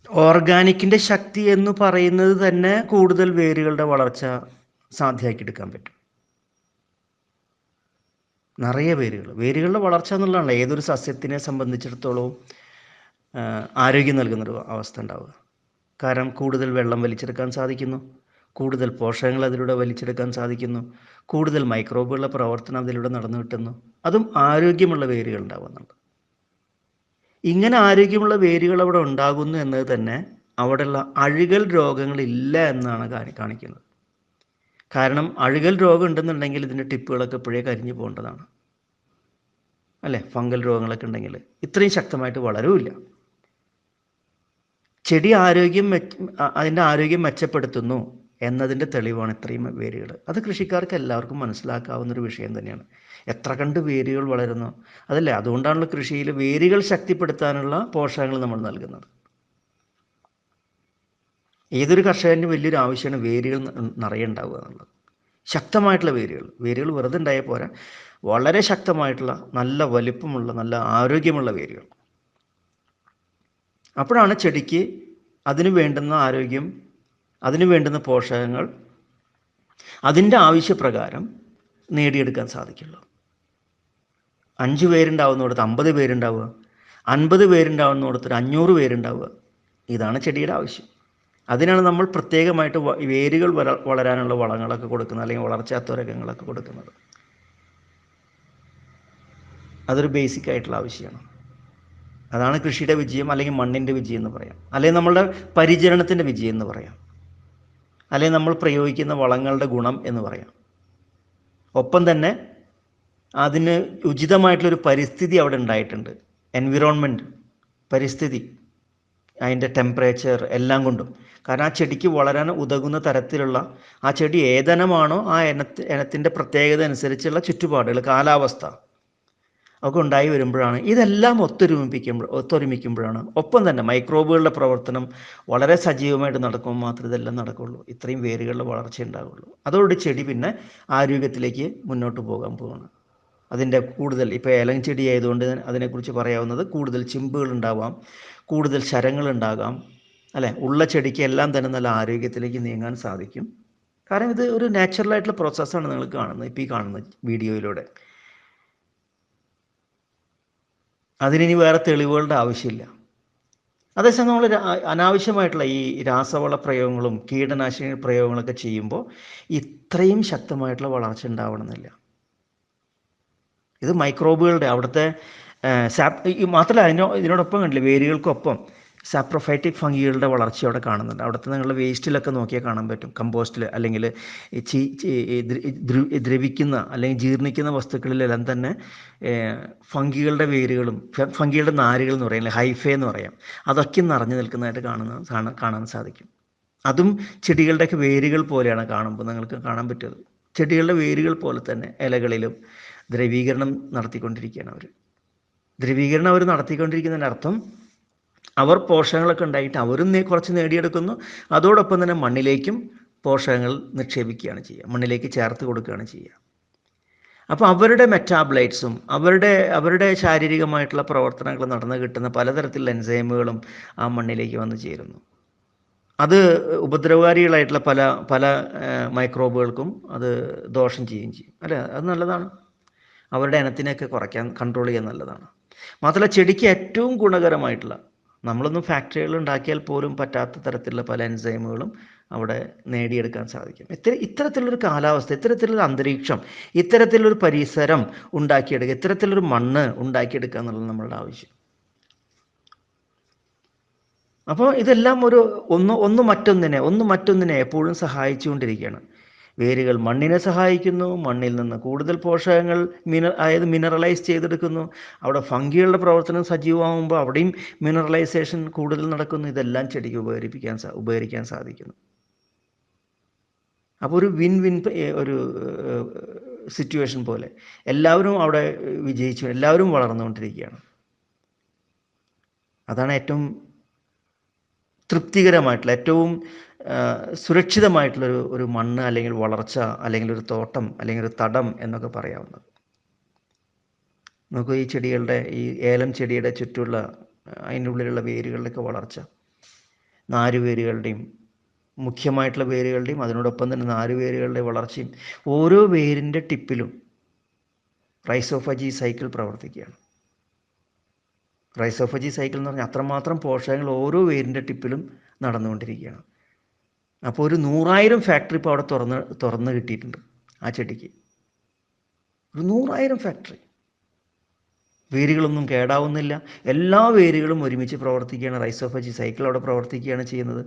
ഓർഗാനിക്കിൻ്റെ ശക്തി എന്ന് പറയുന്നത് തന്നെ കൂടുതൽ വേരുകളുടെ വളർച്ച സാധ്യമാക്കിയെടുക്കാൻ പറ്റും. നിറയെ വേരുകളുടെ വളർച്ച എന്നുള്ളതാണല്ലോ ഏതൊരു സസ്യത്തിനെ സംബന്ധിച്ചിടത്തോളവും ആരോഗ്യം നൽകുന്നൊരു അവസ്ഥ ഉണ്ടാവുക. കാരണം കൂടുതൽ വെള്ളം വലിച്ചെടുക്കാൻ സാധിക്കുന്നു, കൂടുതൽ പോഷകങ്ങൾ അതിലൂടെ വലിച്ചെടുക്കാൻ സാധിക്കുന്നു, കൂടുതൽ മൈക്രോബുകളുടെ പ്രവർത്തനം അതിലൂടെ നടന്നു കിട്ടുന്നു, അതും ആരോഗ്യമുള്ള വേരുകൾ ഉണ്ടാകുന്നുണ്ട്. ഇങ്ങനെ ആരോഗ്യമുള്ള വേരുകൾ അവിടെ ഉണ്ടാകുന്നു എന്നത് തന്നെ അവിടെയുള്ള അഴുകൽ രോഗങ്ങളില്ല എന്നാണ് കാണിക്കുന്നത്. കാരണം അഴുകൽ രോഗം ഉണ്ടെന്നുണ്ടെങ്കിൽ ഇതിൻ്റെ ടിപ്പുകളൊക്കെ ഇപ്പോഴേ കരിഞ്ഞു പോകേണ്ടതാണ്, അല്ലേ? ഫംഗൽ രോഗങ്ങളൊക്കെ ഉണ്ടെങ്കിൽ ഇത്രയും ശക്തമായിട്ട് വളരുമില്ല. ചെടി അതിൻ്റെ ആരോഗ്യം മെച്ചപ്പെടുത്തുന്നു എന്നതിൻ്റെ തെളിവാണ് ഇത്രയും വേരുകൾ. അത് കൃഷിക്കാർക്ക് എല്ലാവർക്കും മനസ്സിലാക്കാവുന്നൊരു വിഷയം തന്നെയാണ്. എത്ര കണ്ട് വേരുകൾ വളരുന്നു, അതല്ലേ? അതുകൊണ്ടാണല്ലോ കൃഷിയിൽ വേരുകൾ ശക്തിപ്പെടുത്താനുള്ള പോഷകങ്ങൾ നമ്മൾ നൽകുന്നത്. ഏതൊരു കർഷകന് വലിയൊരു ആവശ്യമാണ് വേരുകൾ നിറയെ ഉണ്ടാവുക എന്നുള്ളത്. ശക്തമായിട്ടുള്ള വേരുകൾ വെറുതെ ഉണ്ടായാൽ പോരാ, വളരെ ശക്തമായിട്ടുള്ള നല്ല വലിപ്പമുള്ള നല്ല ആരോഗ്യമുള്ള വേരുകൾ. അപ്പോഴാണ് ചെടിക്ക് അതിന് വേണ്ടുന്ന ആരോഗ്യം, അതിന് വേണ്ടുന്ന പോഷകങ്ങൾ അതിൻ്റെ ആവശ്യപ്രകാരം നേടിയെടുക്കാൻ സാധിക്കുള്ളൂ. 5 പേരുണ്ടാവുന്നിടത്ത് 50 പേരുണ്ടാവുക, 50 പേരുണ്ടാവുന്നിടത്ത് 500 പേരുണ്ടാവുക, ഇതാണ് ചെടിയുടെ ആവശ്യം. അതിനാണ് നമ്മൾ പ്രത്യേകമായിട്ട് വേരുകൾ വളരാനുള്ള വളങ്ങളൊക്കെ കൊടുക്കുന്നത്, അല്ലെങ്കിൽ വളർച്ചാത്വരകങ്ങളൊക്കെ കൊടുക്കുന്നത്. അതൊരു ബേസിക് ആയിട്ടുള്ള ആവശ്യമാണ്. അതാണ് കൃഷിയുടെ വിജയം, അല്ലെങ്കിൽ മണ്ണിൻ്റെ വിജയം എന്ന് പറയാം, അല്ലെങ്കിൽ നമ്മളുടെ പരിചരണത്തിൻ്റെ വിജയം എന്ന് പറയാം, അല്ലെങ്കിൽ നമ്മൾ പ്രയോഗിക്കുന്ന വളങ്ങളുടെ ഗുണം എന്ന് പറയാം. ഒപ്പം തന്നെ അതിന് ഉചിതമായിട്ടുള്ളൊരു പരിസ്ഥിതി അവിടെ ഉണ്ടായിട്ടുണ്ട്. എൻവിറോൺമെൻറ്റ്, പരിസ്ഥിതി, അതിൻ്റെ ടെമ്പറേച്ചർ എല്ലാം കൊണ്ടും. കാരണം ആ ചെടിക്ക് വളരാൻ ഉതകുന്ന തരത്തിലുള്ള, ആ ചെടി ഏതനമാണോ ആ ഇനത്തിൻ്റെ പ്രത്യേകത അനുസരിച്ചുള്ള ചുറ്റുപാടുകൾ, കാലാവസ്ഥ ഒക്കെ ഉണ്ടായി വരുമ്പോഴാണ് ഇതെല്ലാം ഒത്തൊരുമിക്കുമ്പോഴാണ്, ഒപ്പം തന്നെ മൈക്രോബുകളുടെ പ്രവർത്തനം വളരെ സജീവമായിട്ട് നടക്കുമ്പോൾ മാത്രമേ ഇതെല്ലാം നടക്കുകയുള്ളൂ, ഇത്രയും വേരുകളുടെ വളർച്ച ഉണ്ടാവുകയുള്ളൂ. അതോടുകൂടി ചെടി പിന്നെ ആരോഗ്യത്തിലേക്ക് മുന്നോട്ട് പോകാൻ പോവുകയാണ്. അതിൻ്റെ കൂടുതൽ, ഇപ്പോൾ ഏലം ചെടി ആയതുകൊണ്ട് അതിനെക്കുറിച്ച് പറയാവുന്നത്, കൂടുതൽ ചിമ്പുകൾ ഉണ്ടാവാം, കൂടുതൽ ശരങ്ങൾ ഉണ്ടാകാം, അല്ലേ? ഉള്ള ചെടിക്ക് എല്ലാം തന്നെ നല്ല ആരോഗ്യത്തിലേക്ക് നീങ്ങാൻ സാധിക്കും. കാരണം ഇത് ഒരു നാച്ചുറലായിട്ടുള്ള പ്രോസസ്സാണ് നിങ്ങൾ കാണുന്നത്, ഇപ്പോൾ ഈ കാണുന്ന വീഡിയോയിലൂടെ. അതിനി വേറെ തെളിവുകളുടെ ആവശ്യമില്ല. അതേസമയം നമ്മൾ അനാവശ്യമായിട്ടുള്ള ഈ രാസവള പ്രയോഗങ്ങളും കീടനാശിനി പ്രയോഗങ്ങളൊക്കെ ചെയ്യുമ്പോൾ ഇത്രയും ശക്തമായിട്ടുള്ള വളർച്ച ഉണ്ടാവണമെന്നില്ല. ഇത് മൈക്രോബുകളുടെ അവിടുത്തെ മാത്രമല്ല, ഇതിനോടൊപ്പം കണ്ടില്ലേ, വേരുകൾക്കൊപ്പം സാപ്രോഫൈറ്റിക് ഫംഗികളുടെ വളർച്ച അവിടെ കാണുന്നുണ്ട്. അവിടുത്തെ നിങ്ങളുടെ വേസ്റ്റിലൊക്കെ നോക്കിയാൽ കാണാൻ പറ്റും, കമ്പോസ്റ്റിൽ അല്ലെങ്കിൽ ദ്രവിക്കുന്ന അല്ലെങ്കിൽ ജീർണിക്കുന്ന വസ്തുക്കളിലെല്ലാം തന്നെ ഫംഗികളുടെ വേരുകളും ഫംഗികളുടെ നാരുകൾ എന്ന് പറയാം, ഹൈഫേ എന്ന് പറയാം, അതൊക്കെ നിറഞ്ഞു നിൽക്കുന്നതായിട്ട് കാണാൻ സാധിക്കും. അതും ചെടികളുടെയൊക്കെ വേരുകൾ പോലെയാണ് കാണുമ്പോൾ നിങ്ങൾക്ക് കാണാൻ പറ്റുന്നത്. ചെടികളുടെ വേരുകൾ പോലെ തന്നെ ഇലകളിലും ദ്രവീകരണം നടത്തിക്കൊണ്ടിരിക്കുകയാണ് അവർ. ദ്രവീകരണം അവർ നടത്തിക്കൊണ്ടിരിക്കുന്നതിൻ്റെ അർത്ഥം അവർ പോഷകങ്ങളൊക്കെ ഉണ്ടായിട്ട് അവരും കുറച്ച് നേടിയെടുക്കുന്നു, അതോടൊപ്പം തന്നെ മണ്ണിലേക്കും പോഷകങ്ങൾ നിക്ഷേപിക്കുകയാണ് ചെയ്യുക, മണ്ണിലേക്ക് ചേർത്ത് കൊടുക്കുകയാണ് ചെയ്യുക. അപ്പോൾ അവരുടെ മെറ്റാബലൈറ്റ്സും അവരുടെ ശാരീരികമായിട്ടുള്ള പ്രവർത്തനങ്ങൾ നടന്നു കിട്ടുന്ന പലതരത്തിലുള്ള എൻസൈമുകളും ആ മണ്ണിലേക്ക് വന്ന് ചേരുന്നു. അത് ഉപദ്രവകാരികളായിട്ടുള്ള പല മൈക്രോബുകൾക്കും അത് ദോഷം ചെയ്യും, അല്ലേ? അത് നല്ലതാണ്, അവരുടെ ഇനത്തിനെയൊക്കെ കൺട്രോൾ ചെയ്യാൻ നല്ലതാണ്. മാത്രമല്ല ചെടിക്ക് ഏറ്റവും ഗുണകരമായിട്ടുള്ള, നമ്മളൊന്നും ഫാക്ടറികൾ ഉണ്ടാക്കിയാൽ പോലും പറ്റാത്ത തരത്തിലുള്ള പല എൻസൈമുകളും അവിടെ നേടിയെടുക്കാൻ സാധിക്കും. ഇത്തരത്തിലുള്ളൊരു കാലാവസ്ഥ, ഇത്തരത്തിലുള്ളൊരു അന്തരീക്ഷം, ഇത്തരത്തിലുള്ളൊരു പരിസരം ഉണ്ടാക്കിയെടുക്കുക, ഇത്തരത്തിലുള്ളൊരു മണ്ണ് ഉണ്ടാക്കിയെടുക്കുക എന്നുള്ളത് നമ്മളുടെ ആവശ്യം. അപ്പോൾ ഇതെല്ലാം ഒന്ന് മറ്റൊന്നിനെ എപ്പോഴും സഹായിച്ചുകൊണ്ടിരിക്കുകയാണ്. വേരുകൾ മണ്ണിനെ സഹായിക്കുന്നു, മണ്ണിൽ നിന്ന് കൂടുതൽ പോഷകങ്ങൾ മിനറലൈസ് ചെയ്തെടുക്കുന്നു, അവിടെ ഫംഗികളുടെ പ്രവർത്തനം സജീവമാകുമ്പോൾ അവിടെയും മിനറലൈസേഷൻ കൂടുതൽ നടക്കുന്നു. ഇതെല്ലാം ചെടിക്ക് ഉപകരിക്കാൻ സാധിക്കുന്നു. അപ്പോൾ ഒരു വിൻ ഒരു സിറ്റുവേഷൻ പോലെ എല്ലാവരും അവിടെ വിജയിച്ചു, എല്ലാവരും വളർന്നുകൊണ്ടിരിക്കുകയാണ്. അതാണ് ഏറ്റവും തൃപ്തികരമായിട്ടുള്ള, ഏറ്റവും സുരക്ഷിതമായിട്ടുള്ളൊരു മണ്ണ്, അല്ലെങ്കിൽ വളർച്ച, അല്ലെങ്കിൽ ഒരു തോട്ടം, അല്ലെങ്കിൽ ഒരു തടം എന്നൊക്കെ പറയാവുന്നത്. നമുക്ക് ഈ ഏലം ചെടിയുടെ ചുറ്റുമുള്ള അതിൻ്റെ ഉള്ളിലുള്ള വേരുകളുടെയൊക്കെ വളർച്ച, നാരുവേരുകളുടെയും മുഖ്യമായിട്ടുള്ള വേരുകളുടെയും അതിനോടൊപ്പം തന്നെ നാരുവേരുകളുടെ വളർച്ചയും ഓരോ വേരിൻ്റെ ടിപ്പിലും റൈസോഫജി സൈക്കിൾ പ്രവർത്തിക്കുകയാണ്. റൈസോഫജി സൈക്കിൾ എന്ന് പറഞ്ഞാൽ അത്രമാത്രം പോഷകങ്ങൾ ഓരോ വേരിൻ്റെ ടിപ്പിലും നടന്നുകൊണ്ടിരിക്കുകയാണ്. അപ്പോൾ ഒരു 100,000 ഫാക്ടറി ഇപ്പോൾ അവിടെ തുറന്ന് കിട്ടിയിട്ടുണ്ട് ആ ചെടിക്ക്. ഒരു 100,000 ഫാക്ടറി. വേരുകളൊന്നും കേടാവുന്നില്ല, എല്ലാ വേരുകളും ഒരുമിച്ച് പ്രവർത്തിക്കുകയാണ്. റൈസോഫജി സൈക്കിൾ അവിടെ പ്രവർത്തിക്കുകയാണ് ചെയ്യുന്നത്.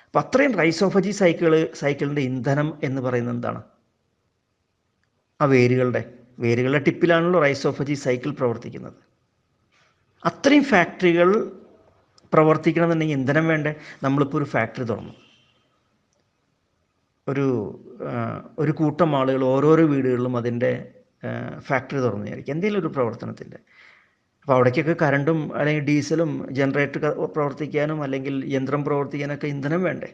അപ്പം അത്രയും റൈസോഫജി സൈക്കിളിൻ്റെ ഇന്ധനം എന്ന് പറയുന്നത് എന്താണ്? ആ വേരുകളുടെ ടിപ്പിലാണല്ലോ റൈസോഫജി സൈക്കിൾ പ്രവർത്തിക്കുന്നത്. അത്രയും ഫാക്ടറികൾ പ്രവർത്തിക്കണമെന്നുണ്ടെങ്കിൽ ഇന്ധനം വേണ്ടേ? നമ്മളിപ്പോൾ ഒരു ഫാക്ടറി തുറന്നു, ഒരു കൂട്ടം ആളുകൾ ഓരോരോ വീടുകളിലും അതിൻ്റെ ഫാക്ടറി തുറന്നു വിചാരിക്കും, എന്തെങ്കിലും ഒരു പ്രവർത്തനത്തിൻ്റെ. അപ്പോൾ അവിടേക്കൊക്കെ കറണ്ടും അല്ലെങ്കിൽ ഡീസലും ജനറേറ്റർ പ്രവർത്തിക്കാനും അല്ലെങ്കിൽ യന്ത്രം പ്രവർത്തിക്കാനൊക്കെ ഇന്ധനം വേണ്ടേ?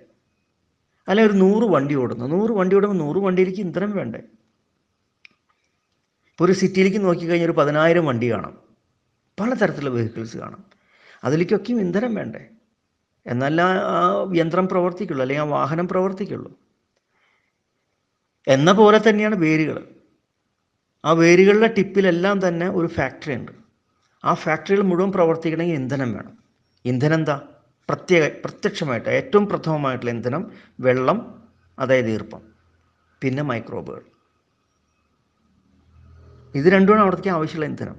അല്ലെങ്കിൽ ഒരു 100 വണ്ടി ഓടുമ്പോൾ 100 വണ്ടിയിലേക്ക് ഇന്ധനം വേണ്ടേ? ഇപ്പോൾ ഒരു സിറ്റിയിലേക്ക് നോക്കിക്കഴിഞ്ഞാൽ ഒരു 10,000 വണ്ടി കാണാം, പലതരത്തിലുള്ള വെഹിക്കിൾസ് കാണാം. അതിലേക്കൊക്കെയും ഇന്ധനം വേണ്ടേ? എന്നല്ല ആ യന്ത്രം പ്രവർത്തിക്കുള്ളൂ, അല്ലെങ്കിൽ ആ വാഹനം പ്രവർത്തിക്കുള്ളൂ. എന്ന പോലെ തന്നെയാണ് വേരുകൾ. ആ വേരുകളുടെ ടിപ്പിലെല്ലാം തന്നെ ഒരു ഫാക്ടറി ഉണ്ട്. ആ ഫാക്ടറികൾ മുഴുവൻ പ്രവർത്തിക്കണമെങ്കിൽ ഇന്ധനം വേണം. ഇന്ധനം എന്താ? പ്രത്യക്ഷമായിട്ട് ഏറ്റവും പ്രഥമമായിട്ടുള്ള ഇന്ധനം വെള്ളം, അതായത് ഈർപ്പം, പിന്നെ മൈക്രോബുകൾ. ഇത് രണ്ടുമാണ് അവിടത്തേക്ക് ആവശ്യമുള്ള ഇന്ധനം.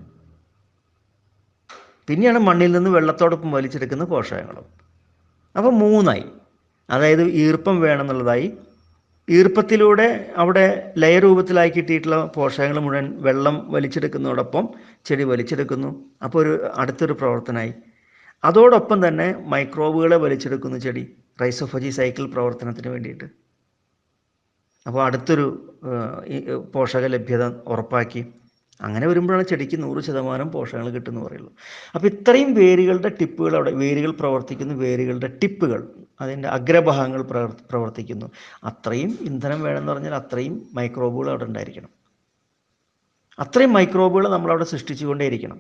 പിന്നെയാണ് മണ്ണിൽ നിന്ന് വെള്ളത്തോടൊപ്പം വലിച്ചെടുക്കുന്ന പോഷകങ്ങളും. അപ്പോൾ 3ആയി. അതായത് ഈർപ്പം വേണമെന്നുള്ളതായി. ഈർപ്പത്തിലൂടെ അവിടെ ലയ രൂപത്തിലായി കിട്ടിയിട്ടുള്ള പോഷകങ്ങൾ മുഴുവൻ വെള്ളം വലിച്ചെടുക്കുന്നതോടൊപ്പം ചെടി വലിച്ചെടുക്കുന്നു. അപ്പോൾ അടുത്തൊരു പ്രവർത്തനമായി. അതോടൊപ്പം തന്നെ മൈക്രോബുകളെ വലിച്ചെടുക്കുന്നു ചെടി റൈസോഫജി സൈക്കിൾ പ്രവർത്തനത്തിന് വേണ്ടിയിട്ട്. അപ്പോൾ അടുത്തൊരു പോഷക ലഭ്യത ഉറപ്പാക്കി. അങ്ങനെ വരുമ്പോഴാണ് ചെടിക്ക് 100% പോഷകങ്ങൾ കിട്ടുമെന്ന് പറയുള്ളൂ. അപ്പോൾ ഇത്രയും വേരുകളുടെ ടിപ്പുകൾ അവിടെ, വേരുകൾ പ്രവർത്തിക്കുന്നു, വേരുകളുടെ ടിപ്പുകൾ, അതിൻ്റെ അഗ്രഭാഗങ്ങൾ പ്രവർത്തിക്കുന്നു. അത്രയും ഇന്ധനം വേണമെന്ന് പറഞ്ഞാൽ അത്രയും മൈക്രോബുകൾ അവിടെ ഉണ്ടായിരിക്കണം. അത്രയും മൈക്രോബുകൾ നമ്മളവിടെ സൃഷ്ടിച്ചുകൊണ്ടേയിരിക്കണം.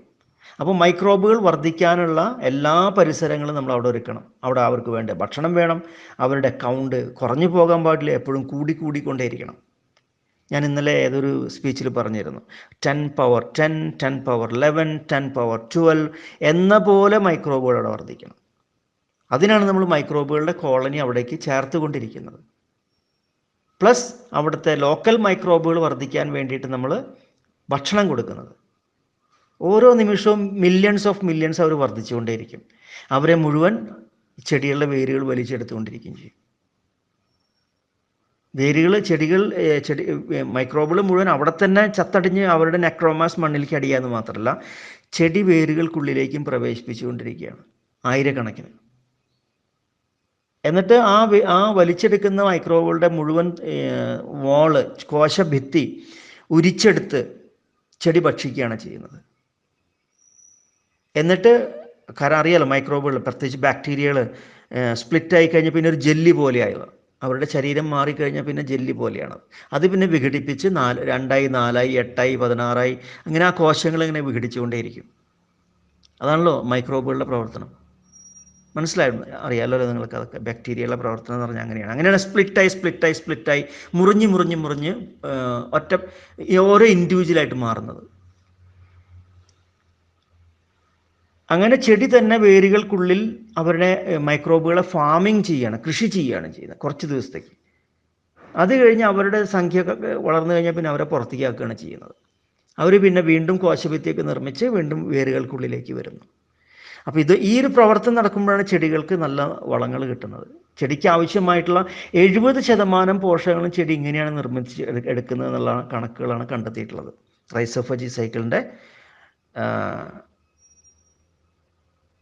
അപ്പോൾ മൈക്രോബുകൾ വർദ്ധിക്കാനുള്ള എല്ലാ പരിസരങ്ങളും നമ്മൾ അവിടെ ഒരുക്കണം. അവിടെ അവർക്ക് വേണ്ട ഭക്ഷണം വേണം. അവരുടെ കൗണ്ട് കുറഞ്ഞു പോകാൻ പാടില്ല, എപ്പോഴും കൂടിക്കൊണ്ടേയിരിക്കണം. ഞാൻ ഇന്നലെ ഏതൊരു സ്പീച്ചിൽ പറഞ്ഞിരുന്നു, 10 പവർ 10, 10 പവർ 11, 10 പവർ 12 എന്ന പോലെ മൈക്രോബുകൾ അവിടെ വർദ്ധിക്കണം. അതിനാണ് നമ്മൾ മൈക്രോബുകളുടെ കോളനി അവിടേക്ക് ചേർത്തുകൊണ്ടിരിക്കുന്നത്. പ്ലസ് അവിടുത്തെ ലോക്കൽ മൈക്രോബുകൾ വർദ്ധിക്കാൻ വേണ്ടിയിട്ട് നമ്മൾ ഭക്ഷണം കൊടുക്കുന്നത്. ഓരോ നിമിഷവും മില്യൺസ് അവർ വർദ്ധിച്ചുകൊണ്ടേയിരിക്കും. അവരെ മുഴുവൻ ചെടികളുടെ വേരുകൾ വലിച്ചെടുത്തുകൊണ്ടിരിക്കുകയും ചെയ്യും. മൈക്രോബുകൾ മുഴുവൻ അവിടെ തന്നെ ചത്തടിഞ്ഞ് അവരുടെ നെക്രോമാസ് മണ്ണിലേക്ക് അടിയാന്ന് മാത്രമല്ല, ചെടി വേരുകൾക്കുള്ളിലേക്കും പ്രവേശിപ്പിച്ചുകൊണ്ടിരിക്കുകയാണ് ആയിരക്കണക്കിന്. എന്നിട്ട് ആ വലിച്ചെടുക്കുന്ന മൈക്രോബുകളുടെ മുഴുവൻ കോശഭിത്തി ഉരിച്ചെടുത്ത് ചെടി ഭക്ഷിക്കുകയാണ് ചെയ്യുന്നത്. എന്നിട്ട് അറിയാലോ, മൈക്രോബുകൾ പ്രത്യേകിച്ച് ബാക്ടീരിയകൾ സ്പ്ലിറ്റായി കഴിഞ്ഞാൽ പിന്നെ ഒരു ജെല്ലി പോലെയാവുക. അവരുടെ ശരീരം മാറിക്കഴിഞ്ഞാൽ പിന്നെ ജെല്ലി പോലെയാണ്. അത് പിന്നെ വിഘടിപ്പിച്ച് 2ആയി 4ആയി 8ആയി 16ആയി അങ്ങനെ ആ കോശങ്ങൾ ഇങ്ങനെ വിഘടിച്ചുകൊണ്ടേയിരിക്കും. അതാണല്ലോ മൈക്രോബുകളുടെ പ്രവർത്തനം. മനസ്സിലായിരുന്നു? അറിയാമല്ലോ നിങ്ങൾക്ക് അതൊക്കെ. ബാക്ടീരിയയുടെ പ്രവർത്തനം എന്ന് പറഞ്ഞാൽ അങ്ങനെയാണ് സ്പ്ലിറ്റായി മുറിഞ്ഞ് ഒറ്റ ഓരോ ഇൻഡിവിജ്വലായിട്ട് മാറുന്നത്. അങ്ങനെ ചെടി തന്നെ വേരുകൾക്കുള്ളിൽ അവരുടെ മൈക്രോബുകളെ കൃഷി ചെയ്യുകയാണ് ചെയ്യുന്നത് കുറച്ച് ദിവസത്തേക്ക്. അത് കഴിഞ്ഞ് അവരുടെ സംഖ്യ വളർന്നു കഴിഞ്ഞാൽ പിന്നെ അവരെ പുറത്തേക്ക് ആക്കുകയാണ് ചെയ്യുന്നത്. അവർ പിന്നെ വീണ്ടും കോശഭിത്തിയൊക്കെ നിർമ്മിച്ച് വീണ്ടും വേരുകൾക്കുള്ളിലേക്ക് വരുന്നു. അപ്പോൾ ഈ ഒരു പ്രവർത്തനം നടക്കുമ്പോഴാണ് ചെടികൾക്ക് നല്ല വളങ്ങൾ കിട്ടുന്നത്. ചെടിക്ക് ആവശ്യമായിട്ടുള്ള 70% പോഷകങ്ങളും ചെടി ഇങ്ങനെയാണ് നിർമ്മിച്ച് എടുക്കുന്നത് എന്നുള്ള കണക്കുകളാണ് കണ്ടെത്തിയിട്ടുള്ളത്. റൈസോഫജി സൈക്കിളിൻ്റെ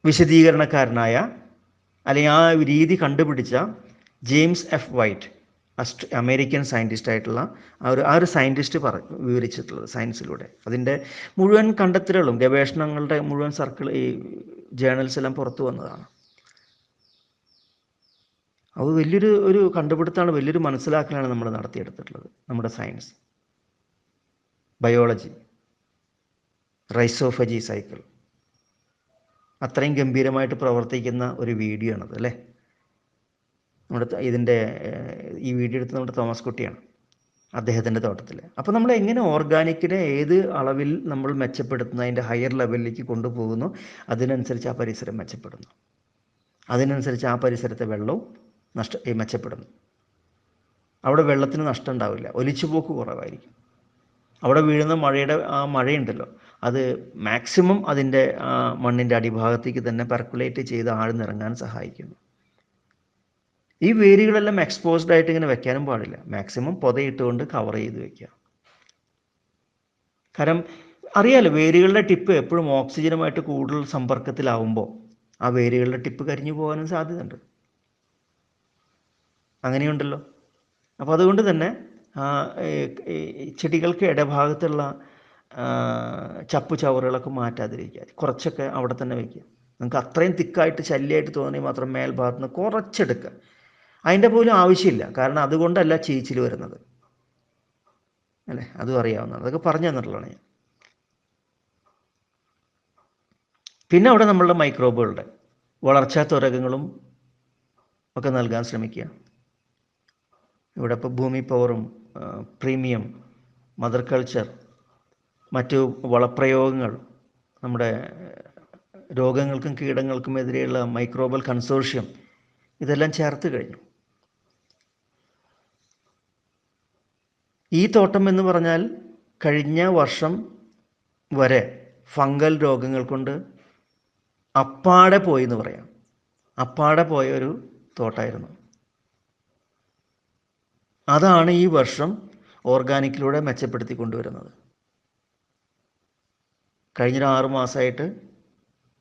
വിശദീകരണക്കാരനായ അല്ലെങ്കിൽ ആ രീതി കണ്ടുപിടിച്ച James F white, American scientist ആയിട്ടുള്ള ആ ഒരു സയൻറ്റിസ്റ്റ് വിവരിച്ചിട്ടുള്ളത് സയൻസിലൂടെ. അതിൻ്റെ മുഴുവൻ കണ്ടെത്തലുകളും ഗവേഷണങ്ങളുടെ മുഴുവൻ ഈ ജേണൽസ് എല്ലാം പുറത്തു വന്നതാണ്. അത് വലിയൊരു കണ്ടുപിടുത്തമാണ്, വലിയൊരു മനസ്സിലാക്കലാണ് നമ്മൾ നടത്തിയെടുത്തിട്ടുള്ളത്. നമ്മുടെ സയൻസ്, ബയോളജി, റൈസോഫജി സൈക്കിൾ അത്രയും ഗംഭീരമായിട്ട് പ്രവർത്തിക്കുന്ന ഒരു വീഡിയോ ആണത് അല്ലേ. ഇതിൻ്റെ ഈ വീഡിയോ എടുത്ത് നമ്മുടെ തോമസ് കുട്ടിയാണ്, അദ്ദേഹത്തിൻ്റെ തോട്ടത്തിൽ. അപ്പോൾ നമ്മൾ എങ്ങനെ ഓർഗാനിക്കിനെ ഏത് അളവിൽ നമ്മൾ മെച്ചപ്പെടുത്തുന്നു, അതിൻ്റെ ഹയർ ലെവലിലേക്ക് കൊണ്ടുപോകുന്നു, അതിനനുസരിച്ച് ആ പരിസരം മെച്ചപ്പെടുന്നു, അതിനനുസരിച്ച് ആ പരിസരത്തെ വെള്ളവും മെച്ചപ്പെടുന്നു. അവിടെ വെള്ളത്തിന് നഷ്ടം ഉണ്ടാവില്ല, ഒലിച്ചുപോക്ക് കുറവായിരിക്കും. അവിടെ വീഴുന്ന ആ മഴയുണ്ടല്ലോ, അത് മാക്സിമം അതിൻ്റെ മണ്ണിൻ്റെ അടിഭാഗത്തേക്ക് തന്നെ പെർക്കുലേറ്റ് ചെയ്ത് ആഴ്ന്നിറങ്ങാൻ സഹായിക്കുന്നു. ഈ വേരുകളെല്ലാം എക്സ്പോസ്ഡ് ആയിട്ട് ഇങ്ങനെ വെക്കാനും പാടില്ല, മാക്സിമം പൊതയിട്ടുകൊണ്ട് കവർ ചെയ്ത് വെക്കുക. കാരണം അറിയാലോ, വേരുകളുടെ ടിപ്പ് എപ്പോഴും ഓക്സിജനുമായിട്ട് കൂടുതൽ സമ്പർക്കത്തിലാവുമ്പോൾ ആ വേരുകളുടെ ടിപ്പ് കരിഞ്ഞു പോകാനും സാധ്യതയുണ്ട്. അങ്ങനെയുണ്ടല്ലോ. അപ്പോൾ അതുകൊണ്ട് തന്നെ ചെടികൾക്ക് ഇടഭാഗത്തുള്ള ചപ്പ് ചവറുകളൊക്കെ മാറ്റാതിരിക്കുക, കുറച്ചൊക്കെ അവിടെ തന്നെ വയ്ക്കുക. നിങ്ങൾക്ക് അത്രയും തിക്കായിട്ട് ശല്യമായിട്ട് തോന്നി മാത്രം മേൽഭാഗത്ത് നിന്ന് കുറച്ചെടുക്കുക. അതിൻ്റെ പോലും ആവശ്യമില്ല, കാരണം അതുകൊണ്ടല്ല ചീച്ചിൽ വരുന്നത്, അല്ലേ? അതും അറിയാവുന്നതാണ്, അതൊക്കെ പറഞ്ഞു തന്നിട്ടുള്ളതാണ് ഞാൻ. പിന്നെ അവിടെ നമ്മളുടെ മൈക്രോബുകളുടെ വളർച്ചാ ത്വരകങ്ങളും ഒക്കെ നൽകാൻ ശ്രമിക്കുക. ഇവിടെ ഇപ്പോൾ ഭൂമി പവറും പ്രീമിയം, മദർ കൾച്ചർ, മറ്റു വളപ്രയോഗങ്ങൾ, നമ്മുടെ രോഗങ്ങൾക്കും കീടങ്ങൾക്കും എതിരെയുള്ള മൈക്രോബൽ കൺസോർഷ്യം, ഇതെല്ലാം ചേർത്ത് കഴിഞ്ഞു. ഈ തോട്ടം എന്ന് പറഞ്ഞാൽ കഴിഞ്ഞ വർഷം വരെ ഫംഗൽ രോഗങ്ങൾ കൊണ്ട് അപ്പാടെ പോയി എന്ന് പറയാം. അപ്പാടെ പോയ ഒരു തോട്ടമായിരുന്നു. അതാണ് ഈ വർഷം ഓർഗാനിക്കിലൂടെ മെച്ചപ്പെടുത്തി കൊണ്ടുവരുന്നത്. കഴിഞ്ഞൊരു 6 മാസമായിട്ട്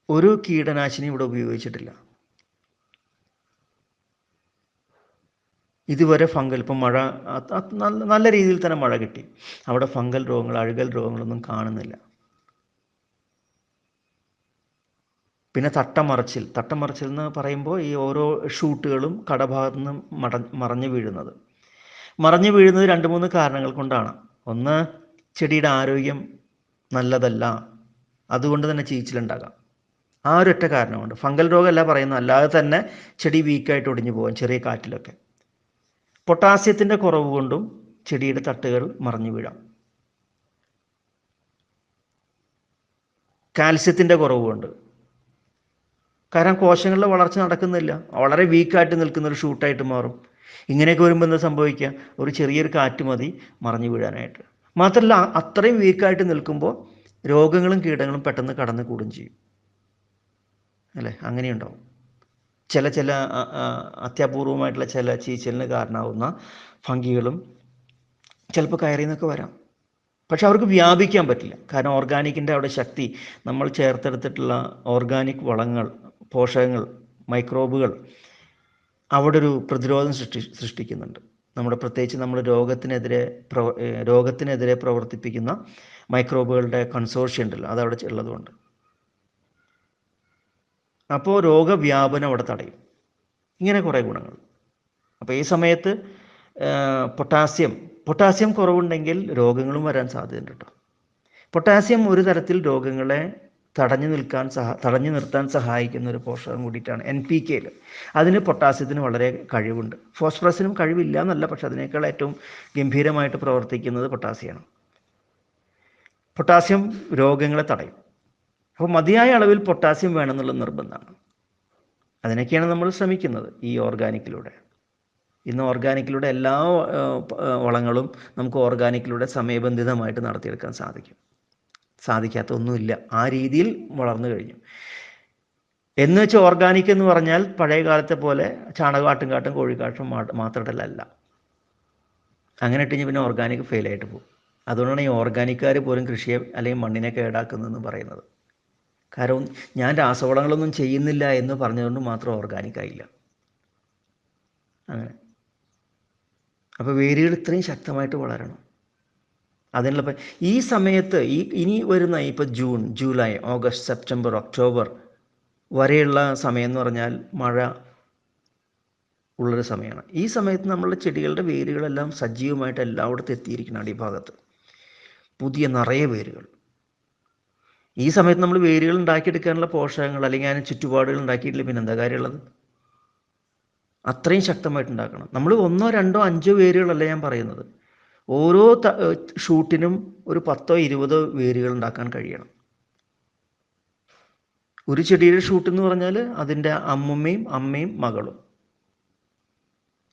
ഒരു കീടനാശിനി ഇവിടെ ഉപയോഗിച്ചിട്ടില്ല. ഇതുവരെ ഫംഗൽ, ഇപ്പം മഴ നല്ല രീതിയിൽ തന്നെ മഴ കിട്ടി, അവിടെ ഫംഗൽ രോഗങ്ങൾ, അഴുകൽ രോഗങ്ങളൊന്നും കാണുന്നില്ല. പിന്നെ തട്ടമറച്ചിൽ എന്ന് പറയുമ്പോൾ ഈ ഓരോ ഷൂട്ടുകളും കടഭാഗത്തു നിന്ന് മറഞ്ഞു വീഴുന്നത് 2-3 കാരണങ്ങൾ കൊണ്ടാണ്. ഒന്ന്, ചെടിയുടെ ആരോഗ്യം നല്ലതല്ല, അതുകൊണ്ട് തന്നെ ചീച്ചിലുണ്ടാകാം. ആ ഒരൊറ്റ കാരണമുണ്ട്. ഫംഗൽ രോഗമല്ല പറയുന്നത്, അല്ലാതെ തന്നെ ചെടി വീക്കായിട്ട് ഒടിഞ്ഞു പോകാൻ ചെറിയ കാറ്റിലൊക്കെ. പൊട്ടാസ്യത്തിൻ്റെ കുറവ് കൊണ്ടും ചെടിയുടെ തട്ടുകൾ മറഞ്ഞു വീഴാം. കാൽസ്യത്തിൻ്റെ കുറവ് കൊണ്ട്, കാരണം കോശങ്ങളുടെ വളർച്ച നടക്കുന്നില്ല, വളരെ വീക്കായിട്ട് നിൽക്കുന്നൊരു ഷൂട്ടായിട്ട് മാറും. ഇങ്ങനെയൊക്കെ വരുമ്പോൾ എന്താ സംഭവിക്കുക? ഒരു ചെറിയൊരു കാറ്റ് മതി മറഞ്ഞു വീഴാനായിട്ട്. മാത്രമല്ല, അത്രയും വീക്കായിട്ട് നിൽക്കുമ്പോൾ രോഗങ്ങളും കീടങ്ങളും പെട്ടെന്ന് കടന്നു കൂടുകയും ചെയ്യും, അല്ലേ? അങ്ങനെയുണ്ടാവും. ചില അത്യപൂർവമായിട്ടുള്ള ചില ചീച്ചലിന് കാരണമാവുന്ന ഫംഗികളും ചിലപ്പോൾ കയറിൽ നിന്നൊക്കെ വരാം. പക്ഷെ അവർക്ക് വ്യാപിക്കാൻ പറ്റില്ല, കാരണം ഓർഗാനിക്കിൻ്റെ അവിടെ ശക്തി, നമ്മൾ ചേർത്തെടുത്തിട്ടുള്ള ഓർഗാനിക് വളങ്ങൾ, പോഷകങ്ങൾ, മൈക്രോബുകൾ അവിടെ ഒരു പ്രതിരോധം സൃഷ്ടിക്കുന്നുണ്ട്. പ്രത്യേകിച്ച് നമ്മൾ രോഗത്തിനെതിരെ പ്രവർത്തിപ്പിക്കുന്ന മൈക്രോബുകളുടെ കൺസോർഷ്യം ഉണ്ടല്ലോ, അതവിടെ ഉള്ളതുകൊണ്ട്. അപ്പോൾ രോഗവ്യാപനം അവിടെ തടയും. ഇങ്ങനെ കുറേ ഗുണങ്ങൾ. അപ്പോൾ ഈ സമയത്ത് പൊട്ടാസ്യം കുറവുണ്ടെങ്കിൽ രോഗങ്ങളും വരാൻ സാധ്യതയുണ്ട് കേട്ടോ. പൊട്ടാസ്യം ഒരു തരത്തിൽ രോഗങ്ങളെ തടഞ്ഞു നിർത്താൻ സഹായിക്കുന്ന ഒരു പോഷകം കൂടിയിട്ടാണ് NPK. അതിന് പൊട്ടാസ്യത്തിന് വളരെ കഴിവുണ്ട്. ഫോസ്ഫറസിനും കഴിവില്ല എന്നല്ല, പക്ഷെ അതിനേക്കാൾ ഏറ്റവും ഗംഭീരമായിട്ട് പ്രവർത്തിക്കുന്നത് പൊട്ടാസ്യമാണ്. പൊട്ടാസ്യം രോഗങ്ങളെ തടയും. അപ്പോൾ മതിയായ അളവിൽ പൊട്ടാസ്യം വേണമെന്നുള്ള നിർബന്ധമാണ്. അതിനൊക്കെയാണ് നമ്മൾ ശ്രമിക്കുന്നത് ഈ ഓർഗാനിക്കിലൂടെ. ഇന്ന് ഓർഗാനിക്കിലൂടെ എല്ലാ വളങ്ങളും നമുക്ക് ഓർഗാനിക്കിലൂടെ സമയബന്ധിതമായിട്ട് നടത്തിയെടുക്കാൻ സാധിക്കാത്ത ഒന്നുമില്ല. ആ രീതിയിൽ വളർന്നു കഴിഞ്ഞു. എന്ന് വെച്ചാൽ ഓർഗാനിക് എന്ന് പറഞ്ഞാൽ പഴയ കാലത്തെ പോലെ ചാണകമാട്ടും കോഴിക്കാട്ടും മാത്രമല്ല. അങ്ങനെ ഇട്ടുകഴിഞ്ഞാൽ പിന്നെ ഓർഗാനിക് ഫെയിലായിട്ട് പോകും. അതുകൊണ്ടാണ് ഈ ഓർഗാനിക്കാർ പോലും കൃഷിയെ അല്ലെങ്കിൽ മണ്ണിനെ കേടാക്കുന്നതെന്ന് പറയുന്നത്. കാരണം ഞാൻ രാസവളങ്ങളൊന്നും ചെയ്യുന്നില്ല എന്ന് പറഞ്ഞതുകൊണ്ട് മാത്രം ഓർഗാനിക് ആയില്ല. അങ്ങനെ. അപ്പോൾ വേരുകൾ ഇത്രയും ശക്തമായിട്ട് വളരണം. അതിനുള്ള ഈ സമയത്ത് ഇനി വരുന്ന ഇപ്പോൾ June, July, August, September, October വരെയുള്ള സമയം എന്ന് പറഞ്ഞാൽ മഴ ഉള്ളൊരു സമയമാണ്. ഈ സമയത്ത് നമ്മളുടെ ചെടികളുടെ വേരുകളെല്ലാം സജീവമായിട്ട് എല്ലായിടത്തും എത്തിയിരിക്കണം. അടിഭാഗത്ത് പുതിയ നിറയെ വേരുകൾ. ഈ സമയത്ത് നമ്മൾ വേരുകൾ ഉണ്ടാക്കിയെടുക്കാനുള്ള പോഷകങ്ങൾ അല്ലെങ്കിൽ അതിന് ചുറ്റുപാടുകൾ ഉണ്ടാക്കിയിട്ടില്ല, പിന്നെ എന്താ കാര്യമുള്ളത്? അത്രയും ശക്തമായിട്ടുണ്ടാക്കണം. നമ്മൾ 1 2 5 വേരുകളല്ല ഞാൻ പറയുന്നത്. ഓരോ ഷൂട്ടിനും ഒരു 10 20 വേരുകൾ ഉണ്ടാക്കാൻ കഴിയണം. ഒരു ചെടിയുടെ ഷൂട്ട് എന്ന് പറഞ്ഞാൽ അതിൻ്റെ അമ്മുമ്മയും അമ്മയും മകളും,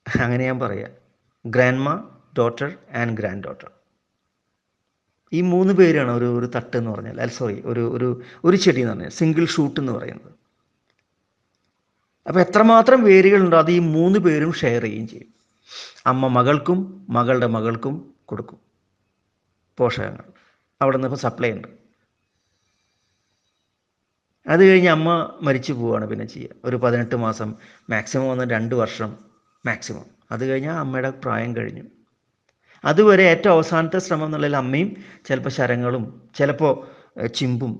അങ്ങനെ ഞാൻ പറയാം. Grandma, daughter and grand daughter. ഈ 3 പേരാണ് ഒരു തട്ട് എന്ന് പറഞ്ഞാൽ, സോറി, ഒരു ചെടി എന്ന് പറഞ്ഞാൽ സിംഗിൾ ഷൂട്ട് എന്ന് പറയുന്നത്. അപ്പോൾ എത്രമാത്രം വേരുകളുണ്ടോ അത് ഈ 3 പേരും ഷെയർ ചെയ്യുകയും ചെയ്യും. അമ്മ മകൾക്കും മകളുടെ മകൾക്കും കൊടുക്കും പോഷകങ്ങൾ. അവിടെ നിന്ന് ഇപ്പോൾ സപ്ലൈ ഉണ്ട്. അത് കഴിഞ്ഞ് അമ്മ മരിച്ചു പോവുകയാണ് പിന്നെ ചെയ്യുക. ഒരു 18 മാസം, മാക്സിമം വന്ന് 2 വർഷം മാക്സിമം. അത് കഴിഞ്ഞാൽ അമ്മയുടെ പ്രായം കഴിഞ്ഞു. അതുവരെ ഏറ്റവും അവസാനത്തെ ശ്രമം എന്നുള്ളതിൽ അമ്മയും ചിലപ്പോൾ ശരങ്ങളും ചിലപ്പോൾ ചിമ്പും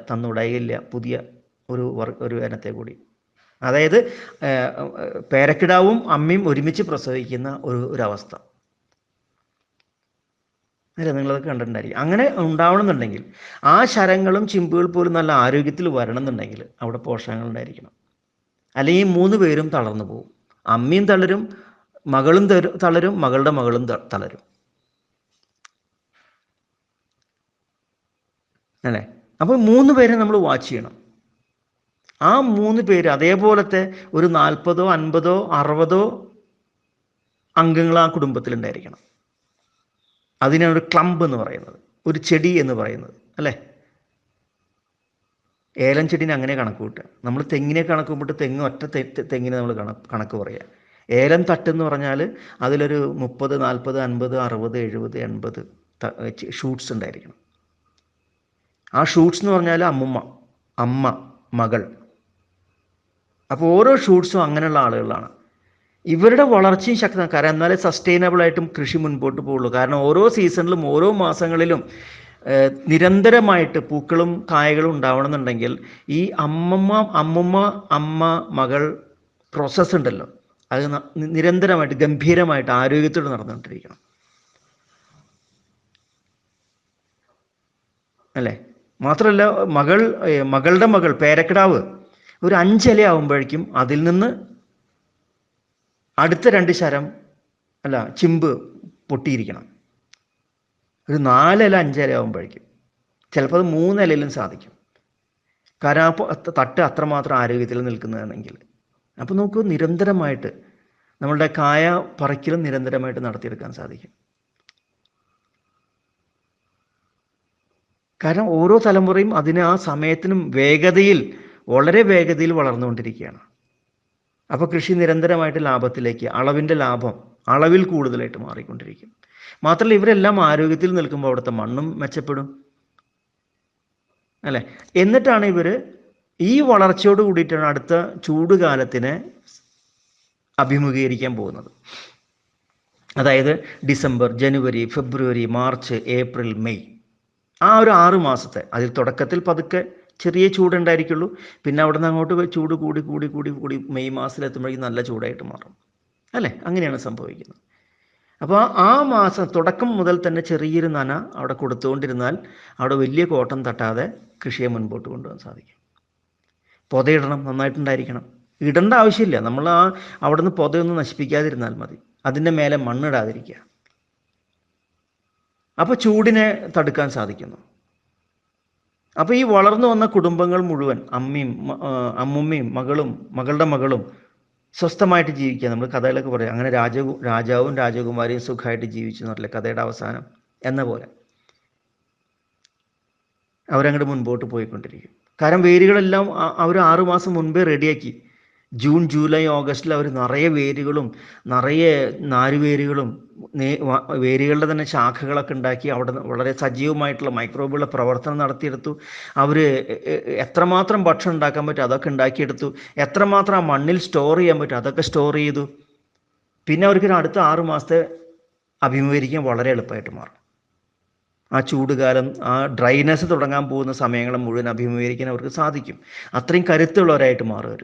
തന്നുടയില്ല പുതിയ ഒരു ഇനത്തെ കൂടി. അതായത് പേരക്കിടാവും അമ്മയും ഒരുമിച്ച് പ്രസവിക്കുന്ന ഒരവസ്ഥ അല്ലേ, നിങ്ങളത് കണ്ടിട്ടുണ്ടായിരിക്കും. അങ്ങനെ ഉണ്ടാവണമെന്നുണ്ടെങ്കിൽ ആ ശരങ്ങളും ചിമ്പുകൾ പോലും നല്ല ആരോഗ്യത്തിൽ വരണം എന്നുണ്ടെങ്കിൽ അവിടെ പോഷകങ്ങൾ ഉണ്ടായിരിക്കണം. അല്ലെങ്കിൽ 3 പേരും തളർന്നു പോകും. അമ്മയും തളരും, മകളും തളരും, മകളുടെ മകളും തളരും അല്ലേ. അപ്പോൾ 3 പേരെ നമ്മൾ വാച്ച് ചെയ്യണം. ആ 3 പേര് അതേപോലത്തെ ഒരു 40 50 60 അംഗങ്ങൾ ആ കുടുംബത്തിലുണ്ടായിരിക്കണം. അതിനാണ് ഒരു ക്ലമ്പ് എന്ന് പറയുന്നത്, ഒരു ചെടി എന്ന് പറയുന്നത് അല്ലേ. ഏലം ചെടീനെ അങ്ങനെ കണക്ക് കൂട്ടുക. നമ്മൾ തെങ്ങിനെ കണക്ക് കൂട്ടിട്ട് ഒറ്റ തെങ്ങിനെ നമ്മൾ കണക്ക് പറയുക. ഏലം തട്ടെന്ന് പറഞ്ഞാൽ അതിലൊരു 30 40 50 60 70 80 ഷൂട്ട്സ് ഉണ്ടായിരിക്കണം. ആ ഷൂട്ട്സ് എന്ന് പറഞ്ഞാൽ അമ്മ, മകൾ. അപ്പോൾ ഓരോ ഷൂട്ട്സും അങ്ങനെയുള്ള ആളുകളാണ്. ഇവരുടെ വളർച്ചയും ശക്തമാണ്. കാരണം എന്നാലേ സസ്റ്റൈനബിളായിട്ടും കൃഷി മുൻപോട്ട് പോകുള്ളൂ. കാരണം ഓരോ സീസണിലും ഓരോ മാസങ്ങളിലും നിരന്തരമായിട്ട് പൂക്കളും കായകളും ഉണ്ടാവണമെന്നുണ്ടെങ്കിൽ ഈ അമ്മ മകൾ പ്രോസസ്സ് ഉണ്ടല്ലോ, അത് നിരന്തരമായിട്ട് ഗംഭീരമായിട്ട് ആരോഗ്യത്തോടെ നടന്നുകൊണ്ടിരിക്കണം അല്ലേ. മാത്രമല്ല മകളുടെ മകൾ പേരക്കിടാവ് ഒരു 5 ഇല ആകുമ്പോഴേക്കും അതിൽ നിന്ന് അടുത്ത 2 ശരം ചിമ്പ് പൊട്ടിയിരിക്കണം. ഒരു 4 ഇല 5 ഇല ആകുമ്പോഴേക്കും, ചിലപ്പോൾ അത് 3 ഇലയിലും സാധിക്കും. കാരണം ആ തട്ട് അത്രമാത്രം ആരോഗ്യത്തിൽ നിൽക്കുന്നതാണെങ്കിൽ. അപ്പോൾ നോക്കൂ, നിരന്തരമായിട്ട് നമ്മളുടെ കായ പറിക്കലും നിരന്തരമായിട്ട് നടത്തിയെടുക്കാൻ സാധിക്കും. കാരണം ഓരോ തലമുറയും അതിന് ആ സമയത്തിനും വളരെ വേഗതയിൽ വളർന്നുകൊണ്ടിരിക്കുകയാണ്. അപ്പോൾ കൃഷി നിരന്തരമായിട്ട് ലാഭത്തിലേക്ക്, അളവിൽ കൂടുതലായിട്ട് മാറിക്കൊണ്ടിരിക്കും. മാത്രമല്ല ഇവരെല്ലാം ആരോഗ്യത്തിൽ നിൽക്കുമ്പോൾ അവിടുത്തെ മണ്ണും മെച്ചപ്പെടും അല്ലേ. എന്നിട്ടാണ് ഇവർ ഈ വളർച്ചയോട് കൂടിയിട്ടാണ് അടുത്ത ചൂടുകാലത്തിനെ അഭിമുഖീകരിക്കാൻ പോകുന്നത്. അതായത് ഡിസംബർ, ജനുവരി, ഫെബ്രുവരി, മാർച്ച്, ഏപ്രിൽ, മെയ്, ആ ഒരു 6 മാസത്തെ. അതിൽ തുടക്കത്തിൽ പതുക്കെ ചെറിയ ചൂടുണ്ടായിരിക്കുള്ളൂ. പിന്നെ അവിടെ നിന്ന് അങ്ങോട്ട് ചൂട് കൂടി മെയ് മാസത്തിലെത്തുമ്പോഴേക്കും നല്ല ചൂടായിട്ട് മാറും അല്ലേ. അങ്ങനെയാണ് സംഭവിക്കുന്നത്. അപ്പോൾ ആ മാസം തുടക്കം മുതൽ തന്നെ ചെറിയൊരു നന അവിടെ കൊടുത്തുകൊണ്ടിരുന്നാൽ അവിടെ വലിയ കോട്ടം തട്ടാതെ കൃഷിയെ മുൻപോട്ട് കൊണ്ടുപോകാൻ സാധിക്കും. പൊതയിടണം, നന്നായിട്ടുണ്ടായിരിക്കണം. ഇടേണ്ട ആവശ്യമില്ല, നമ്മൾ അവിടെ നിന്ന് പൊതയൊന്നും നശിപ്പിക്കാതിരുന്നാൽ മതി. അതിൻ്റെ മേലെ മണ്ണിടാതിരിക്കുക. അപ്പോൾ ചൂടിനെ തടുക്കാൻ സാധിക്കുന്നു. അപ്പോൾ ഈ വളർന്നു വന്ന കുടുംബങ്ങൾ മുഴുവൻ അമ്മുമ്മയും മകളുടെ മകളും സ്വസ്ഥമായിട്ട് ജീവിക്കുക. നമ്മൾ കഥകളൊക്കെ പറയാം, അങ്ങനെ രാജാവും രാജകുമാരിയും സുഖമായിട്ട് ജീവിച്ചു എന്ന് പറയില്ല കഥയുടെ അവസാനം എന്ന പോലെ. അവരങ്ങോട്ട് മുൻപോട്ട് പോയിക്കൊണ്ടിരിക്കും. കാരണം വേരുകളെല്ലാം അവർ 6 മാസം മുൻപേ റെഡിയാക്കി. ജൂൺ ജൂലൈ ഓഗസ്റ്റിൽ അവർ നിറയെ വേരുകളും നിറയെ നാരുവേരുകളും വേരുകളുടെ തന്നെ ശാഖകളൊക്കെ ഉണ്ടാക്കി അവിടെ വളരെ സജീവമായിട്ടുള്ള മൈക്രോബുകളുടെ പ്രവർത്തനം നടത്തിയെടുത്തു. അവർ എത്രമാത്രം ഭക്ഷണം ഉണ്ടാക്കാൻ പറ്റും അതൊക്കെ ഉണ്ടാക്കിയെടുത്തു. എത്രമാത്രം ആ മണ്ണിൽ സ്റ്റോർ ചെയ്യാൻ പറ്റും അതൊക്കെ സ്റ്റോർ ചെയ്തു. പിന്നെ അവർക്ക് അടുത്ത 6 മാസത്തെ അഭിമുഖീകരിക്കാൻ വളരെ എളുപ്പമായിട്ട് മാറും. ആ ചൂടുകാലം, ആ ഡ്രൈനെസ് തുടങ്ങാൻ പോകുന്ന സമയങ്ങളെ മുഴുവൻ അഭിമുഖീകരിക്കാൻ അവർക്ക് സാധിക്കും. അത്രയും കരുത്തുള്ളവരായിട്ട് മാറും അവർ.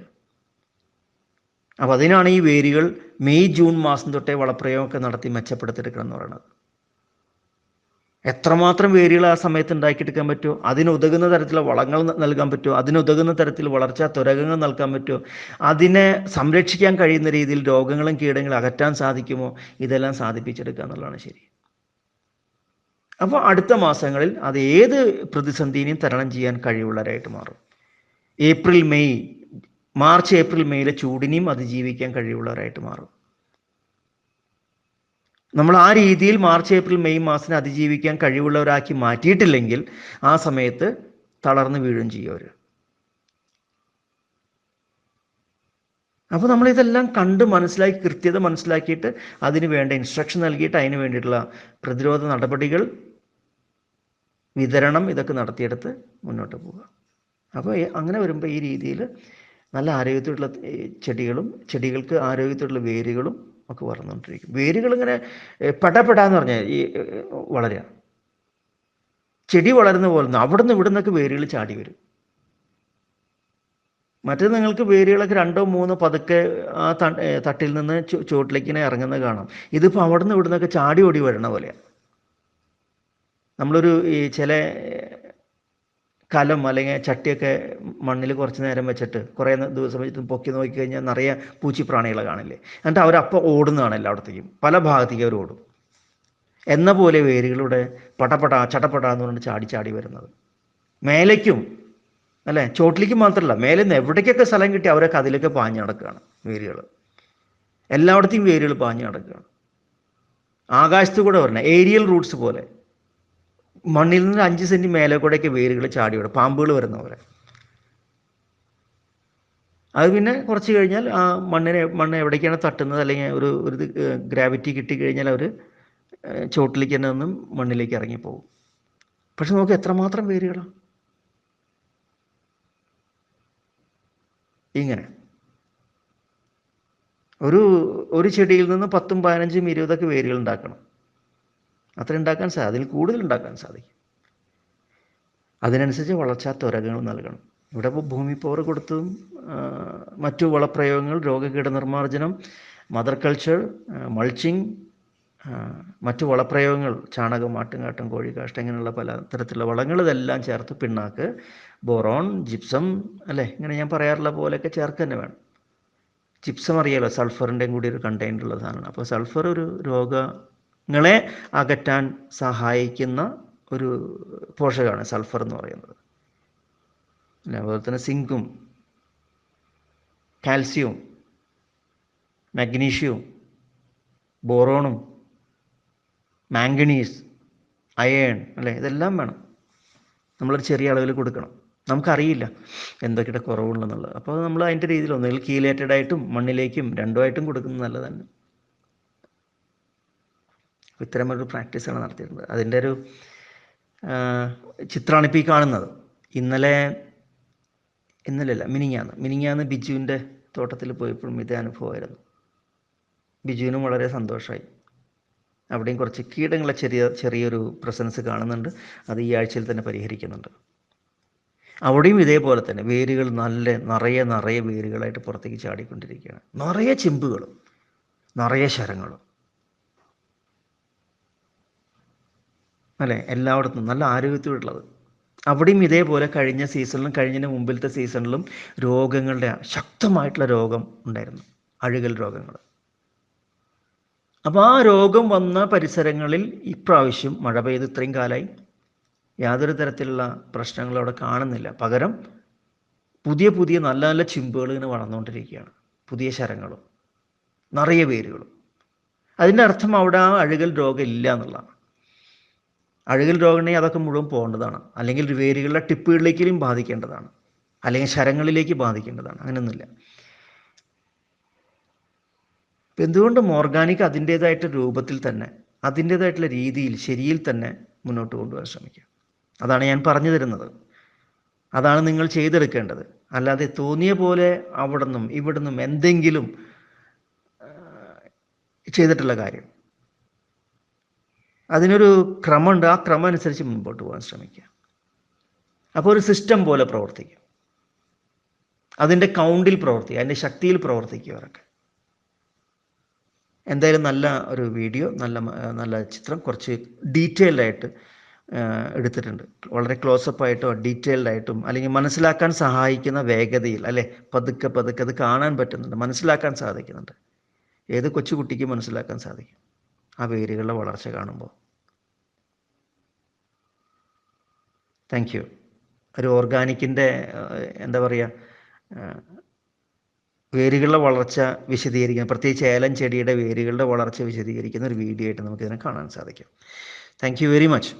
അപ്പോൾ അതിനാണ് ഈ വേരുകൾ മെയ് ജൂൺ മാസം തൊട്ടേ വളപ്രയോഗമൊക്കെ നടത്തി മെച്ചപ്പെടുത്തിയെടുക്കണം എന്ന് പറയുന്നത്. എത്രമാത്രം വേരുകൾ ആ സമയത്ത് ഉണ്ടാക്കിയെടുക്കാൻ പറ്റുമോ, അതിനുതകുന്ന തരത്തിലുള്ള വളങ്ങൾ നൽകാൻ പറ്റുമോ, അതിനുതകുന്ന തരത്തിൽ വളർച്ചാ ത്വരകങ്ങൾ നൽകാൻ പറ്റുമോ, അതിനെ സംരക്ഷിക്കാൻ കഴിയുന്ന രീതിയിൽ രോഗങ്ങളും കീടങ്ങളും അകറ്റാൻ സാധിക്കുമോ, ഇതെല്ലാം സാധിപ്പിച്ചെടുക്കുക എന്നുള്ളതാണ് ശരി. അപ്പോൾ അടുത്ത മാസങ്ങളിൽ അത് ഏത് പ്രതിസന്ധിനെയും തരണം ചെയ്യാൻ കഴിവുള്ളവരായിട്ട് മാറും. മാർച്ച് ഏപ്രിൽ മെയ്യിലെ ചൂടിനെയും അതിജീവിക്കാൻ കഴിവുള്ളവരായിട്ട് മാറും. നമ്മൾ ആ രീതിയിൽ മാർച്ച് ഏപ്രിൽ മെയ് മാസത്തിനെ അതിജീവിക്കാൻ കഴിവുള്ളവരാക്കി മാറ്റിയിട്ടില്ലെങ്കിൽ ആ സമയത്ത് തളർന്നു വീഴുകയും ചെയ്യും അവർ. അപ്പോൾ നമ്മളിതെല്ലാം കണ്ട് മനസ്സിലാക്കി, കൃത്യത മനസ്സിലാക്കിയിട്ട് അതിന് വേണ്ട ഇൻസ്ട്രക്ഷൻ നൽകിയിട്ട് അതിന് വേണ്ടിയിട്ടുള്ള പ്രതിരോധ നടപടികൾ, വിതരണം, ഇതൊക്കെ നടത്തിയെടുത്ത് മുന്നോട്ട് പോവുക. അപ്പോൾ അങ്ങനെ വരുമ്പോൾ ഈ രീതിയിൽ നല്ല ആരോഗ്യത്തോടുള്ള ചെടികൾക്ക് ആരോഗ്യത്തോടുള്ള വേരുകളും ഒക്കെ വളർന്നുകൊണ്ടിരിക്കും. വേരുകൾ ഇങ്ങനെ പടപെടാന്ന് പറഞ്ഞാൽ ഈ വളരുക, ചെടി വളരുന്ന പോലെ അവിടെ നിന്ന് ഇവിടെ നിന്നൊക്കെ വേരുകൾ ചാടി വരും. മറ്റേത് നിങ്ങൾക്ക് വേരുകളൊക്കെ 2 or 3 പതുക്കെ ആ തട്ടിൽ നിന്ന് ചുവട്ടിലേക്ക് ഇറങ്ങുന്നത് കാണാം. ഇതിപ്പോൾ അവിടെ നിന്ന് ഇവിടെ നിന്നൊക്കെ ചാടി ഓടി വരണ പോലെയാണ്. നമ്മളൊരു ഈ ചില കലം അല്ലെങ്കിൽ ചട്ടിയൊക്കെ മണ്ണിൽ കുറച്ച് നേരം വെച്ചിട്ട് കുറേ ദിവസം വെച്ചിട്ട് പൊക്കി നോക്കിക്കഴിഞ്ഞാൽ നിറയെ പൂച്ചിപ്രാണികളെ കാണില്ലേ, എന്നിട്ട് അവരപ്പോൾ ഓടുന്നതാണ് എല്ലായിടത്തേക്കും, പല ഭാഗത്തേക്കും അവർ ഓടും. എന്ന പോലെ വേരുകളുടെ ചടപട എന്ന് പറഞ്ഞിട്ട് ചാടി ചാടി വരുന്നത് മേലേക്കും അല്ലേ, ചോട്ടിലേക്ക് മാത്രമല്ല, മേലെ നിന്ന് എവിടേക്കൊക്കെ സ്ഥലം കിട്ടി അവരൊക്കെ അതിലൊക്കെ പാഞ്ഞ് നടക്കുകയാണ്. വേരുകൾ എല്ലായിടത്തെയും വേരുകൾ പാഞ്ഞ് നടക്കുകയാണ്. ആകാശത്ത് കൂടെ വരണം, ഏരിയൽ റൂട്ട്സ് പോലെ മണ്ണിൽ നിന്ന് 5 സെൻറ്റ് മേലെ കൂടെയൊക്കെ വേരുകൾ ചാടി വരും, പാമ്പുകൾ വരുന്ന പോലെ. അത് പിന്നെ കുറച്ച് കഴിഞ്ഞാൽ ആ മണ്ണ് എവിടേക്കാണ് തട്ടുന്നത്, അല്ലെങ്കിൽ ഒരു ഗ്രാവിറ്റി കിട്ടിക്കഴിഞ്ഞാൽ അവർ ചോട്ടിലേക്ക് തന്നെ നിന്നും മണ്ണിലേക്ക് ഇറങ്ങിപ്പോകും. പക്ഷെ നോക്ക് എത്രമാത്രം വേരുകളാണ്. ഇങ്ങനെ ഒരു ചെടിയിൽ നിന്ന് 10, 15, 20 വേരുകൾ ഉണ്ടാക്കണം. അത്ര ഉണ്ടാക്കാൻ അതിൽ കൂടുതൽ ഉണ്ടാക്കാൻ സാധിക്കും. അതിനനുസരിച്ച് വളർച്ചാ ത്വരകങ്ങൾ നൽകണം. ഇവിടെ ഇപ്പോൾ ഭൂമി പവർ കൊടുത്തും മറ്റു വളപ്രയോഗങ്ങൾ, രോഗകീട നിർമ്മാർജ്ജനം, മദർ കൾച്ചർ, മൾച്ചിങ്, മറ്റു വളപ്രയോഗങ്ങൾ, ചാണകം, ആട്ടുംകാട്ടം, കോഴിക്കാഷ്ടം, ഇങ്ങനെയുള്ള പല തരത്തിലുള്ള വളങ്ങൾ ഇതെല്ലാം ചേർത്ത് പിണ്ണാക്ക്, ബോറോൺ, ജിപ്സം അല്ലേ, ഇങ്ങനെ ഞാൻ പറയാറുള്ള പോലെയൊക്കെ ചേർക്കുക തന്നെ വേണം. ജിപ്സം അറിയാലോ, സൾഫറിൻ്റെയും കൂടി ഒരു കണ്ടെയ്നർ ഉള്ള സാധനമാണ്. അപ്പോൾ സൾഫർ ഒരു രോഗങ്ങളെ അകറ്റാൻ സഹായിക്കുന്ന ഒരു പോഷകമാണ് സൾഫർ എന്ന് പറയുന്നത്. അതുപോലെ തന്നെ സിങ്കും കാൽസ്യവും മഗ്നീഷ്യവും ബോറോണും മാംഗനീസ്, അയേൺ അല്ലേ, ഇതെല്ലാം വേണം. നമ്മളൊരു ചെറിയ അളവിൽ കൊടുക്കണം. നമുക്കറിയില്ല എന്തൊക്കെയുടെ കുറവുണ്ടെന്നുള്ളത്. അപ്പോൾ നമ്മൾ അതിൻ്റെ രീതിയിൽ ഒന്നുകിൽ കീലേറ്റഡ് ആയിട്ടും മണ്ണിലേക്കും രണ്ടുമായിട്ടും കൊടുക്കുന്നത് നല്ലതാണ്. ഇത്തരമൊരു പ്രാക്ടീസാണ് നടത്തിയിട്ടുണ്ട്. അതിൻ്റെ ഒരു ചിത്രമാണ് ഇപ്പോൾ ഈ കാണുന്നത്. ഇന്നലെയല്ല, മിനിങ്ങാന്ന് ബിജുവിൻ്റെ തോട്ടത്തിൽ പോയപ്പോഴും ഇതേ അനുഭവമായിരുന്നു. ബിജുവിനും വളരെ സന്തോഷമായി. അവിടെയും കുറച്ച് കീടങ്ങളെ ചെറിയൊരു പ്രസൻസ് കാണുന്നുണ്ട്. അത് ഈ ആഴ്ചയിൽ തന്നെ പരിഹരിക്കുന്നുണ്ട്. അവിടെയും ഇതേപോലെ തന്നെ വേരുകൾ നിറയെ വേരുകളായിട്ട് പുറത്തേക്ക് ചാടിക്കൊണ്ടിരിക്കുകയാണ്. നിറയെ ചിമ്പുകളും നിറയെ ശരങ്ങളും അല്ലേ, എല്ലായിടത്തും നല്ല ആരോഗ്യത്തോടുള്ളത്. അവിടെയും ഇതേപോലെ കഴിഞ്ഞ സീസണിലും കഴിഞ്ഞതിന് മുമ്പിലത്തെ സീസണിലും രോഗങ്ങളുടെ ശക്തമായിട്ടുള്ള രോഗം ഉണ്ടായിരുന്നു, അഴുകൽ രോഗങ്ങൾ. അപ്പോൾ ആ രോഗം വന്ന പരിസരങ്ങളിൽ ഇപ്രാവശ്യം മഴ പെയ്ത് ഇത്രയും കാലമായി യാതൊരു തരത്തിലുള്ള പ്രശ്നങ്ങളും അവിടെ കാണുന്നില്ല. പകരം പുതിയ നല്ല ചിമ്പുകൾ ഇങ്ങനെ വളർന്നുകൊണ്ടിരിക്കുകയാണ്, പുതിയ ശരങ്ങളും നിറയെ വേരുകളും. അതിൻ്റെ അർത്ഥം അവിടെ ആ അഴുകൽ രോഗം ഇല്ല എന്നുള്ളതാണ്. അഴുകൽ രോഗം ഉണ്ടെങ്കിൽ അതൊക്കെ മുഴുവൻ പോകേണ്ടതാണ്, അല്ലെങ്കിൽ വേരുകളുടെ ടിപ്പുകളിലേക്കും ബാധിക്കേണ്ടതാണ്, അല്ലെങ്കിൽ ശരങ്ങളിലേക്ക് ബാധിക്കേണ്ടതാണ്. അങ്ങനെയൊന്നുമില്ല. ഇപ്പം എന്തുകൊണ്ടും ഓർഗാനിക് അതിൻ്റേതായിട്ട് രൂപത്തിൽ തന്നെ, അതിൻ്റേതായിട്ടുള്ള രീതിയിൽ, ശരിയിൽ തന്നെ മുന്നോട്ട് കൊണ്ടുപോകാൻ ശ്രമിക്കുക. അതാണ് ഞാൻ പറഞ്ഞു തരുന്നത്. അതാണ് നിങ്ങൾ ചെയ്തെടുക്കേണ്ടത്. അല്ലാതെ തോന്നിയ പോലെ അവിടെ നിന്നും ഇവിടെ നിന്നും എന്തെങ്കിലും ചെയ്തിട്ടുള്ള കാര്യം. അതിനൊരു ക്രമമുണ്ട്. ആ ക്രമം അനുസരിച്ച് മുൻപോട്ട് പോകാൻ ശ്രമിക്കുക. അപ്പോൾ ഒരു സിസ്റ്റം പോലെ പ്രവർത്തിക്കും, അതിൻ്റെ കൗണ്ടിൽ പ്രവർത്തിക്കുക, അതിൻ്റെ ശക്തിയിൽ പ്രവർത്തിക്കുക. അവരൊക്കെ എന്തായാലും നല്ല ഒരു വീഡിയോ, നല്ല ചിത്രം, കുറച്ച് ഡീറ്റെയിൽഡായിട്ട് എടുത്തിട്ടുണ്ട്. വളരെ ക്ലോസപ്പ് ആയിട്ടോ ഡീറ്റെയിൽഡ് ആയിട്ടും അല്ലെങ്കിൽ മനസ്സിലാക്കാൻ സഹായിക്കുന്ന വേഗതയിൽ അല്ലേ, പതുക്കെ പതുക്കെ അത് കാണാൻ പറ്റുന്നുണ്ട്, മനസ്സിലാക്കാൻ സാധിക്കുന്നുണ്ട്. ഏത് കൊച്ചുകുട്ടിക്കും മനസ്സിലാക്കാൻ സാധിക്കും ആ വേരുകളുടെ വളർച്ച കാണുമ്പോൾ. Thank you. ഒരു ഓർഗാനിക്കിൻ്റെ എന്താ പറയുക, വേരുകളുടെ വളർച്ച വിശദീകരിക്കുന്ന, പ്രത്യേകിച്ച് ഏലം ചെടിയുടെ വേരുകളുടെ വളർച്ച വിശദീകരിക്കുന്ന ഒരു വീഡിയോ ആയിട്ട് നമുക്കിതിനെ കാണാൻ സാധിക്കും. Thank you very much.